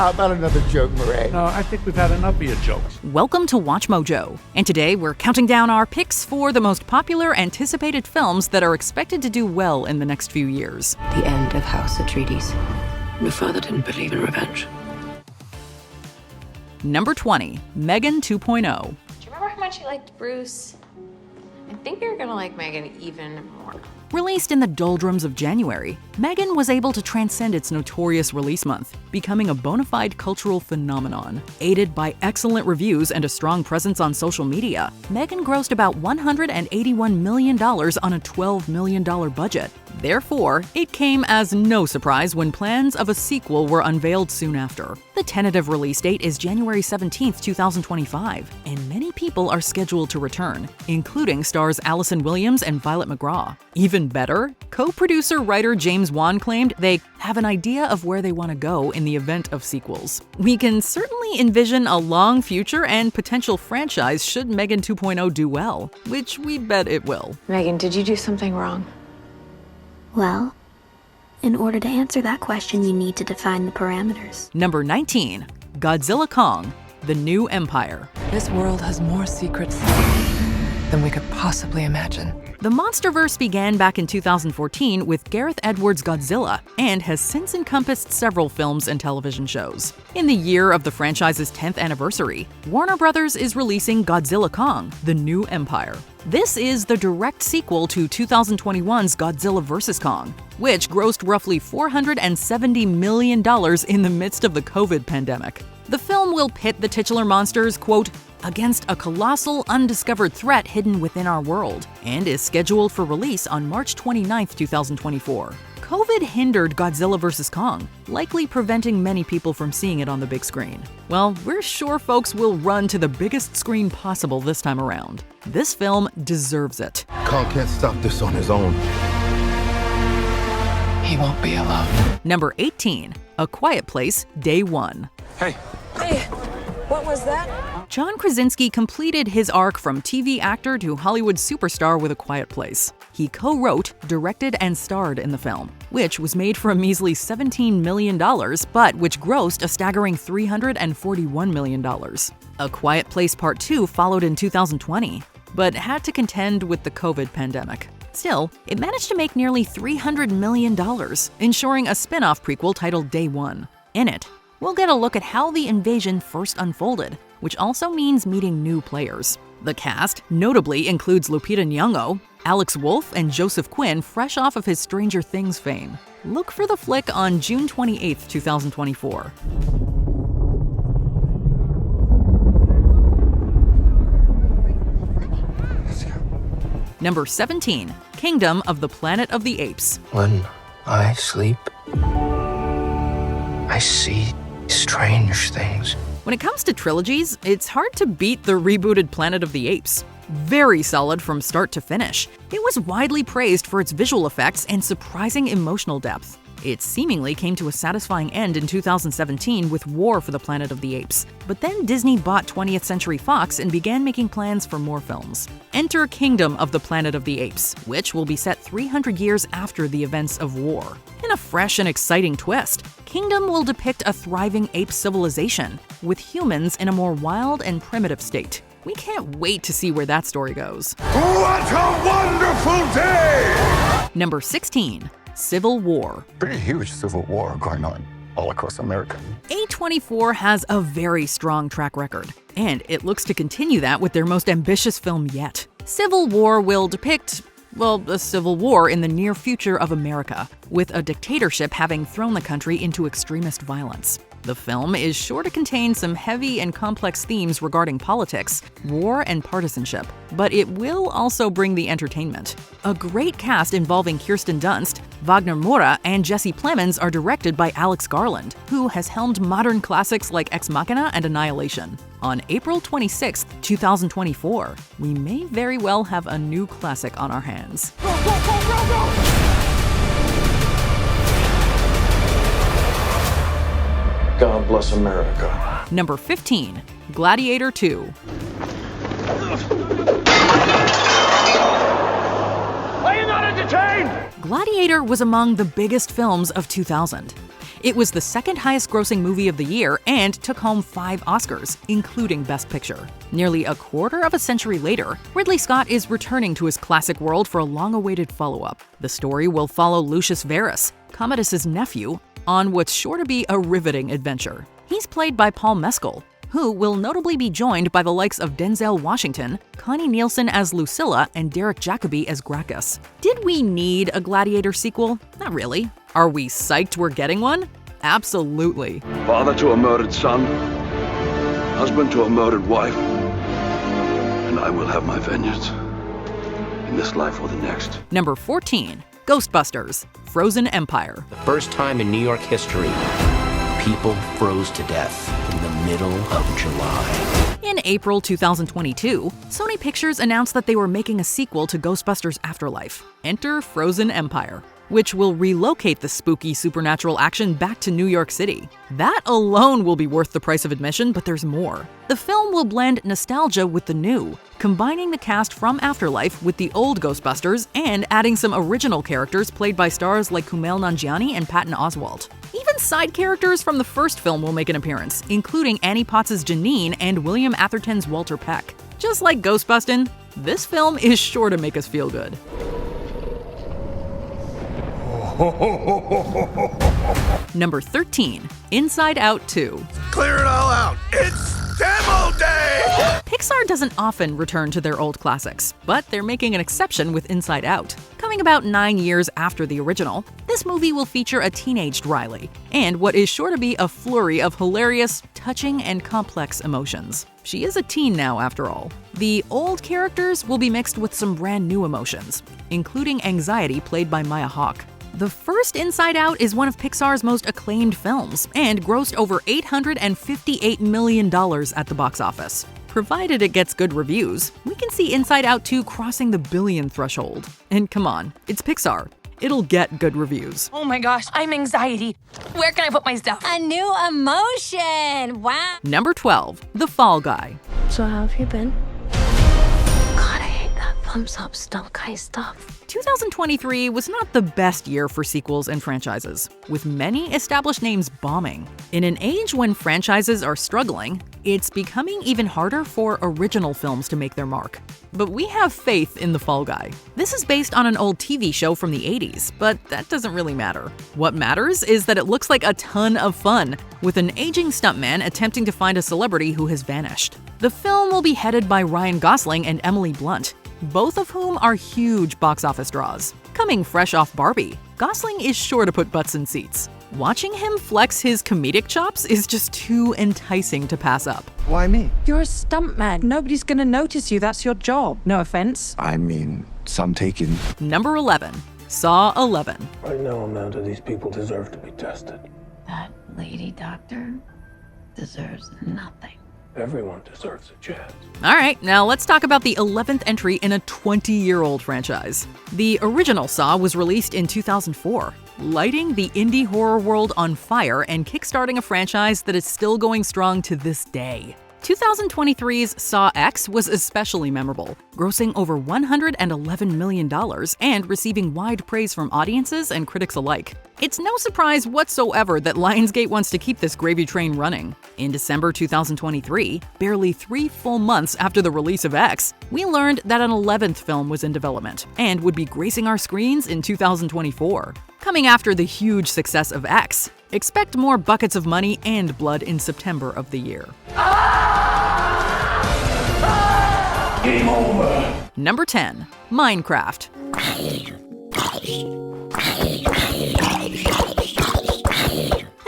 How about another joke, Murray? No, I think we've had enough of your jokes. Welcome to WatchMojo, and today we're counting down our picks for the most popular anticipated films that are expected to do well in the next few years. The end of House Atreides. Your father didn't believe in revenge. Number 20, Megan 2.0. Do you remember how much you liked Bruce? I think you're gonna like Megan even more. Released in the doldrums of January, Megan was able to transcend its notorious release month, becoming a bona fide cultural phenomenon. Aided by excellent reviews and a strong presence on social media, Megan grossed about $181 million on a $12 million budget. Therefore, it came as no surprise when plans of a sequel were unveiled soon after. The tentative release date is January 17, 2025, and many people are scheduled to return, including stars Allison Williams and Violet McGraw. Even better, co-producer writer James Wan claimed they have an idea of where they want to go in the event of sequels. We can certainly envision a long future and potential franchise should Megan 2.0 do well, which we bet it will. Megan, did you do something wrong? Well, in order to answer that question, you need to define the parameters. Number 19, Godzilla Kong, The New Empire. This world has more secrets than we could possibly imagine. The MonsterVerse began back in 2014 with Gareth Edwards' Godzilla and has since encompassed several films and television shows. In the year of the franchise's 10th anniversary, Warner Bros. Is releasing Godzilla Kong, The New Empire. This is the direct sequel to 2021's Godzilla vs. Kong, which grossed roughly $470 million in the midst of the COVID pandemic. The film will pit the titular monsters, quote, against a colossal, undiscovered threat hidden within our world, and is scheduled for release on March 29, 2024. COVID hindered Godzilla vs. Kong, likely preventing many people from seeing it on the big screen. Well, we're sure folks will run to the biggest screen possible this time around. This film deserves it. Kong can't stop this on his own. He won't be alone. Number 18, A Quiet Place, Day 1. Hey, what was that? John Krasinski completed his arc from TV actor to Hollywood superstar with A Quiet Place. He co-wrote, directed, and starred in the film, which was made for a measly $17 million, but which grossed a staggering $341 million. A Quiet Place Part 2 followed in 2020, but had to contend with the COVID pandemic. Still, it managed to make nearly $300 million, ensuring a spin-off prequel titled Day 1. In it, we'll get a look at how the invasion first unfolded, which also means meeting new players. The cast notably includes Lupita Nyong'o, Alex Wolff, and Joseph Quinn, fresh off of his Stranger Things fame. Look for the flick on June 28, 2024. Number 17, Kingdom of the Planet of the Apes. When I sleep, I see strange things. When it comes to trilogies, it's hard to beat the rebooted Planet of the Apes. Very solid from start to finish, it was widely praised for its visual effects and surprising emotional depth. It seemingly came to a satisfying end in 2017 with War for the Planet of the Apes, but then Disney bought 20th Century Fox and began making plans for more films. Enter Kingdom of the Planet of the Apes, which will be set 300 years after the events of War. In a fresh and exciting twist, Kingdom will depict a thriving ape civilization, with humans in a more wild and primitive state. We can't wait to see where that story goes. What a wonderful day! Number 16, Civil War. Pretty huge civil war going on all across America. A24 has a very strong track record, and it looks to continue that with their most ambitious film yet. Civil War will depict, well, a civil war in the near future of America, with a dictatorship having thrown the country into extremist violence. The film is sure to contain some heavy and complex themes regarding politics, war, and partisanship, but it will also bring the entertainment. A great cast involving Kirsten Dunst, Wagner Moura, and Jesse Plemons are directed by Alex Garland, who has helmed modern classics like Ex Machina and Annihilation. On April 26, 2024, we may very well have a new classic on our hands. Go, go, go, go, go! God bless America. Number 15, Gladiator II. Are you not entertained? Gladiator was among the biggest films of 2000. It was the second highest grossing movie of the year and took home 5 Oscars, including Best Picture. Nearly a quarter of a century later, Ridley Scott is returning to his classic world for a long-awaited follow-up. The story will follow Lucius Verus, Commodus's nephew, on what's sure to be a riveting adventure. He's played by Paul Mescal, who will notably be joined by the likes of Denzel Washington, Connie Nielsen as Lucilla, and Derek Jacobi as Gracchus. Did we need a Gladiator sequel? Not really. Are we psyched we're getting one? Absolutely. Father to a murdered son, husband to a murdered wife, and I will have my vengeance in this life or the next. Number 14. Ghostbusters: Frozen Empire. The first time in New York history, people froze to death in the middle of July. In April 2022, Sony Pictures announced that they were making a sequel to Ghostbusters Afterlife, Enter Frozen Empire, which will relocate the spooky supernatural action back to New York City. That alone will be worth the price of admission, but there's more. The film will blend nostalgia with the new, combining the cast from Afterlife with the old Ghostbusters and adding some original characters played by stars like Kumail Nanjiani and Patton Oswalt. Even side characters from the first film will make an appearance, including Annie Potts' Janine and William Atherton's Walter Peck. Just like Ghostbustin', this film is sure to make us feel good. Number 13. Inside Out 2. Clear it all out. It's demo day! Pixar doesn't often return to their old classics, but they're making an exception with Inside Out. Coming about 9 years after the original, this movie will feature a teenaged Riley, and what is sure to be a flurry of hilarious, touching, and complex emotions. She is a teen now, after all. The old characters will be mixed with some brand new emotions, including anxiety played by Maya Hawke. The first Inside Out is one of Pixar's most acclaimed films and grossed over $858 million at the box office. Provided it gets good reviews, we can see Inside Out 2 crossing the billion threshold. And come on, it's Pixar. It'll get good reviews. Oh my gosh, I'm anxiety. Where can I put my stuff? A new emotion! Wow! Number 12. The Fall Guy. So how have you been? God, I hate that thumbs up stuff guy stuff. 2023 was not the best year for sequels and franchises, with many established names bombing. In an age when franchises are struggling, it's becoming even harder for original films to make their mark. But we have faith in The Fall Guy. This is based on an old TV show from the 80s, but that doesn't really matter. What matters is that it looks like a ton of fun, with an aging stuntman attempting to find a celebrity who has vanished. The film will be headed by Ryan Gosling and Emily Blunt, both of whom are huge box office draws. Coming fresh off Barbie, Gosling is sure to put butts in seats. Watching him flex his comedic chops is just too enticing to pass up. Why me? You're a stuntman. Nobody's gonna notice you. That's your job. No offense. I mean, some taken. Number 11. Saw 11. I know amount of these people deserve to be tested. That lady doctor deserves nothing. Everyone deserves a chance. All right, now let's talk about the 11th entry in a 20-year-old franchise. The original Saw was released in 2004, lighting the indie horror world on fire and kickstarting a franchise that is still going strong to this day. 2023's Saw X was especially memorable, grossing over $111 million and receiving wide praise from audiences and critics alike. It's no surprise whatsoever that Lionsgate wants to keep this gravy train running. In December 2023, barely 3 full months after the release of X, we learned that an 11th film was in development and would be gracing our screens in 2024. Coming after the huge success of X, expect more buckets of money and blood in September of the year. Game over. Number 10. Minecraft.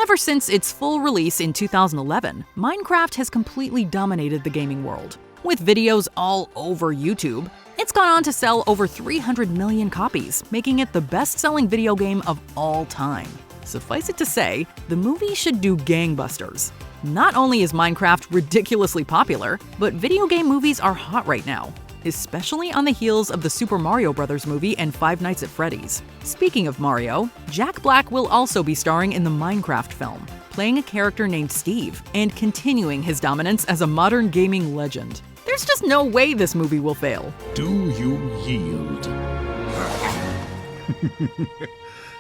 Ever since its full release in 2011, Minecraft has completely dominated the gaming world. With videos all over YouTube, it's gone on to sell over 300 million copies, making it the best-selling video game of all time. Suffice it to say, the movie should do gangbusters. Not only is Minecraft ridiculously popular, but video game movies are hot right now, especially on the heels of the Super Mario Bros. Movie and Five Nights at Freddy's. Speaking of Mario, Jack Black will also be starring in the Minecraft film, playing a character named Steve and continuing his dominance as a modern gaming legend. There's just no way this movie will fail. Do you yield?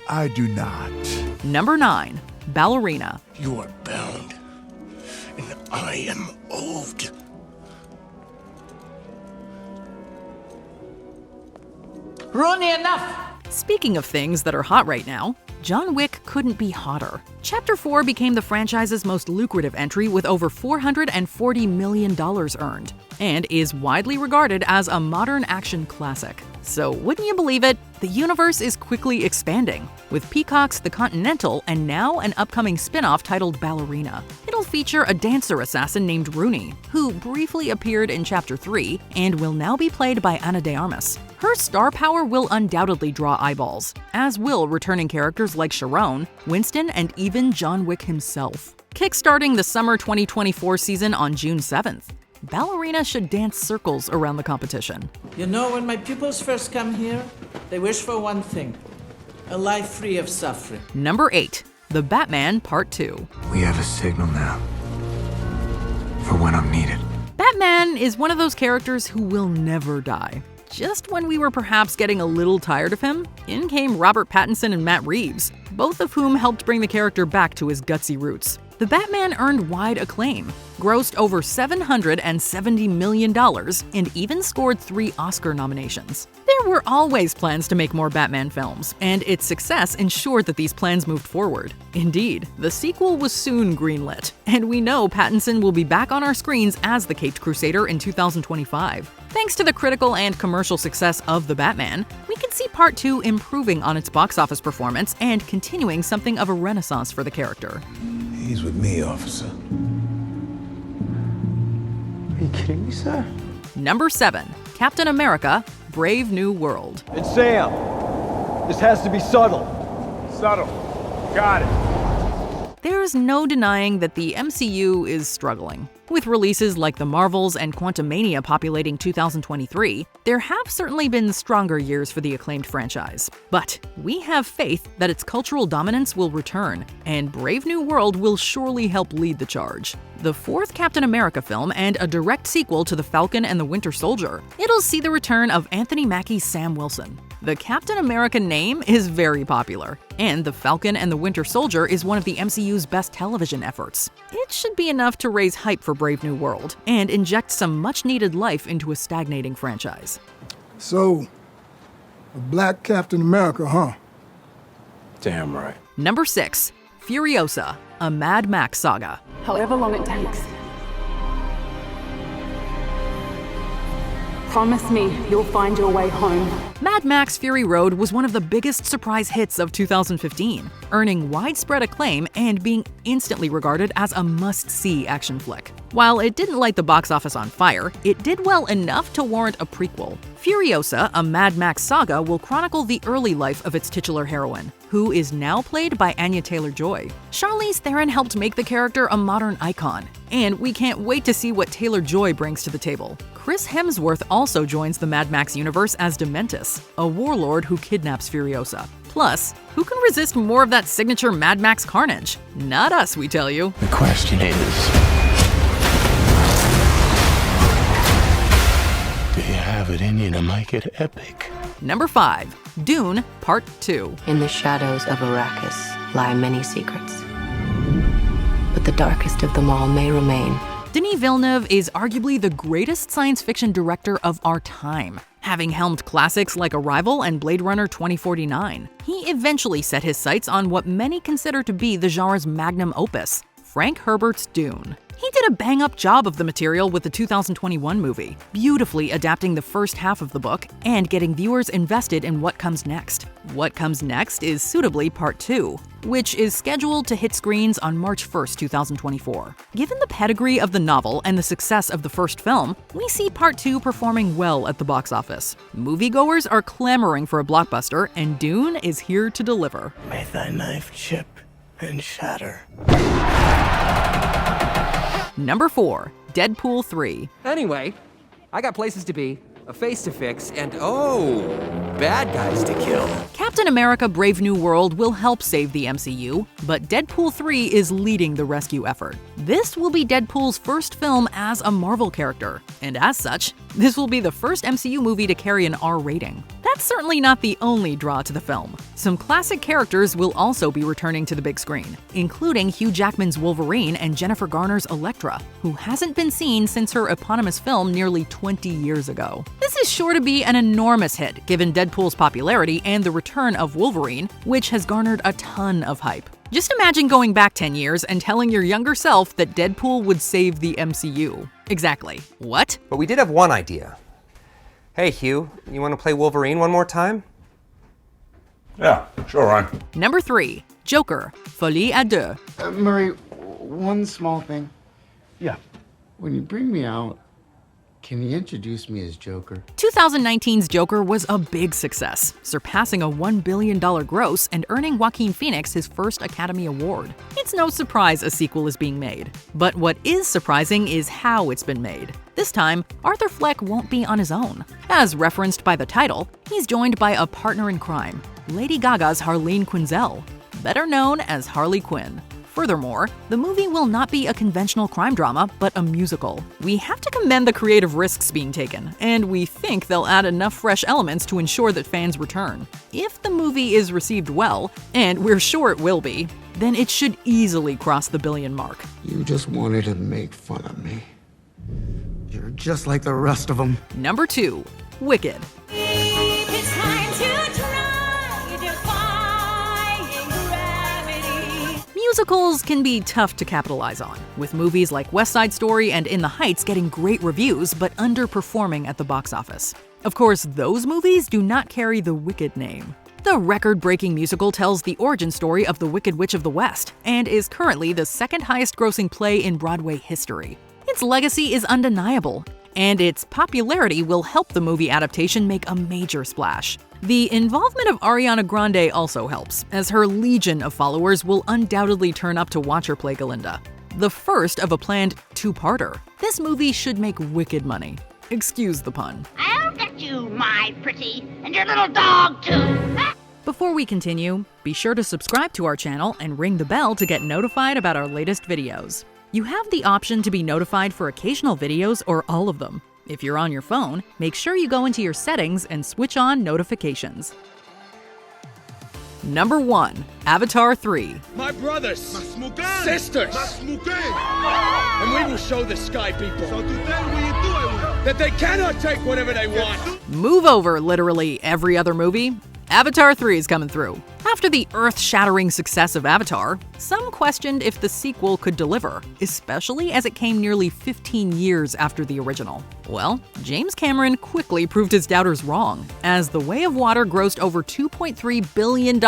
I do not. Number 9. Ballerina. You are bound, and I am owed. Rooney, enough! Speaking of things that are hot right now, John Wick couldn't be hotter. Chapter 4 became the franchise's most lucrative entry with over $440 million earned, and is widely regarded as a modern action classic. So wouldn't you believe it? The universe is quickly expanding, with Peacock's The Continental and now an upcoming spin-off titled Ballerina. It'll feature a dancer assassin named Rooney, who briefly appeared in Chapter 3 and will now be played by Ana de Armas. Her star power will undoubtedly draw eyeballs, as will returning characters like Sharon, Winston, and even John Wick himself. Kickstarting the summer 2024 season on June 7th, Ballerina should dance circles around the competition. You know, when my pupils first come here, they wish for one thing: a life free of suffering. Number 8. The Batman Part 2. We have a signal now for when I'm needed. Batman is one of those characters who will never die. Just when we were perhaps getting a little tired of him, in came Robert Pattinson and Matt Reeves, both of whom helped bring the character back to his gutsy roots. The Batman earned wide acclaim, grossed over $770 million, and even scored 3 Oscar nominations. There were always plans to make more Batman films, and its success ensured that these plans moved forward. Indeed, the sequel was soon greenlit, and we know Pattinson will be back on our screens as the Caped Crusader in 2025. Thanks to the critical and commercial success of The Batman, we can see Part 2 improving on its box office performance and continuing something of a renaissance for the character. He's with me, officer. Are you kidding me, sir? Number 7. Captain America: Brave New World. It's Sam. This has to be subtle. Subtle. Got it. There's no denying that the MCU is struggling. With releases like The Marvels and Quantumania populating 2023, there have certainly been stronger years for the acclaimed franchise. But we have faith that its cultural dominance will return, and Brave New World will surely help lead the charge. The 4th Captain America film and a direct sequel to The Falcon and the Winter Soldier, it'll see the return of Anthony Mackie's Sam Wilson. The Captain America name is very popular, and The Falcon and the Winter Soldier is one of the MCU's best television efforts. It should be enough to raise hype for Brave New World and inject some much-needed life into a stagnating franchise. So, a black Captain America, huh? Damn right. Number 6. Furiosa: A Mad Max Saga. However long it takes. Promise me you'll find your way home. Mad Max Fury Road was one of the biggest surprise hits of 2015, earning widespread acclaim and being instantly regarded as a must-see action flick. While it didn't light the box office on fire, it did well enough to warrant a prequel. Furiosa: A Mad Max Saga will chronicle the early life of its titular heroine, who is now played by Anya Taylor-Joy. Charlize Theron helped make the character a modern icon, and we can't wait to see what Taylor-Joy brings to the table. Chris Hemsworth also joins the Mad Max universe as Dementus, a warlord who kidnaps Furiosa. Plus, who can resist more of that signature Mad Max carnage? Not us, we tell you. The question is, do you have it in you to make it epic? Number 5. Dune Part 2. In the shadows of Arrakis lie many secrets, but the darkest of them all may remain. Denis Villeneuve is arguably the greatest science fiction director of our time, having helmed classics like Arrival and Blade Runner 2049. He eventually set his sights on what many consider to be the genre's magnum opus, Frank Herbert's Dune. He did a bang-up job of the material with the 2021 movie, beautifully adapting the first half of the book and getting viewers invested in what comes next. What comes next is suitably Part 2, which is scheduled to hit screens on March 1st, 2024. Given the pedigree of the novel and the success of the first film, we see Part 2 performing well at the box office. Moviegoers are clamoring for a blockbuster, and Dune is here to deliver. May thy knife chip and shatter. Number 4. Deadpool 3. Anyway, I got places to be, a face to fix, and bad guys to kill. Captain America: Brave New World will help save the MCU, but Deadpool 3 is leading the rescue effort. This will be Deadpool's first film as a Marvel character, and as such, this will be the first MCU movie to carry an R rating. That that's certainly not the only draw to the film. Some classic characters will also be returning to the big screen, including Hugh Jackman's Wolverine and Jennifer Garner's Elektra, who hasn't been seen since her eponymous film nearly 20 years ago. This is sure to be an enormous hit, given Deadpool's popularity and the return of Wolverine, which has garnered a ton of hype. Just imagine going back 10 years and telling your younger self that Deadpool would save the MCU. Exactly. What? But we did have one idea. Hey, Hugh, you want to play Wolverine one more time? Yeah, sure, Ryan. Number 3. Joker, Folie à deux. Murray, one small thing. Yeah. When you bring me out, can you introduce me as Joker? 2019's Joker was a big success, surpassing a $1 billion gross and earning Joaquin Phoenix his first Academy Award. It's no surprise a sequel is being made. But what is surprising is how it's been made. This time, Arthur Fleck won't be on his own. As referenced by the title, he's joined by a partner in crime, Lady Gaga's Harleen Quinzel, better known as Harley Quinn. Furthermore, the movie will not be a conventional crime drama, but a musical. We have to commend the creative risks being taken, and we think they'll add enough fresh elements to ensure that fans return. If the movie is received well, and we're sure it will be, then it should easily cross the billion mark. You just wanted to make fun of me. You're just like the rest of them. Number 2. Wicked. It's time to try defying gravity. Musicals can be tough to capitalize on, with movies like West Side Story and In the Heights getting great reviews but underperforming at the box office. Of course, those movies do not carry the Wicked name. The record-breaking musical tells the origin story of the Wicked Witch of the West and is currently the second highest-grossing play in Broadway history. Its legacy is undeniable, and its popularity will help the movie adaptation make a major splash. The involvement of Ariana Grande also helps, as her legion of followers will undoubtedly turn up to watch her play Galinda. The first of a planned two-parter, this movie should make wicked money. Excuse the pun. I'll get you, my pretty, and your little dog, too. Before we continue, be sure to subscribe to our channel and ring the bell to get notified about our latest videos. You have the option to be notified for occasional videos or all of them. If you're on your phone, make sure you go into your settings and switch on notifications. Number 1. Avatar 3. My brothers, sisters, and we will show the sky people that they cannot take whatever they want. Move over literally every other movie. Avatar 3 is coming through. After the earth-shattering success of Avatar, some questioned if the sequel could deliver, especially as it came nearly 15 years after the original. Well, James Cameron quickly proved his doubters wrong, as The Way of Water grossed over $2.3 billion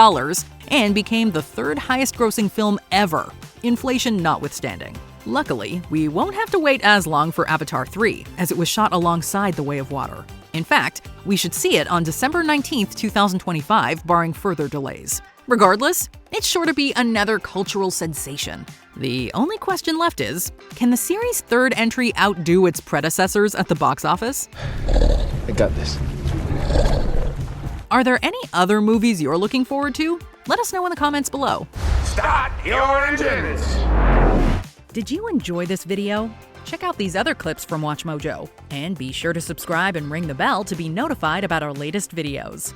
and became the third highest-grossing film ever, inflation notwithstanding. Luckily, we won't have to wait as long for Avatar 3, as it was shot alongside The Way of Water. In fact, we should see it on December 19, 2025, barring further delays. Regardless, it's sure to be another cultural sensation. The only question left is, can the series' third entry outdo its predecessors at the box office? I got this. Are there any other movies you're looking forward to? Let us know in the comments below. Start your engines! Did you enjoy this video? Check out these other clips from WatchMojo, and be sure to subscribe and ring the bell to be notified about our latest videos.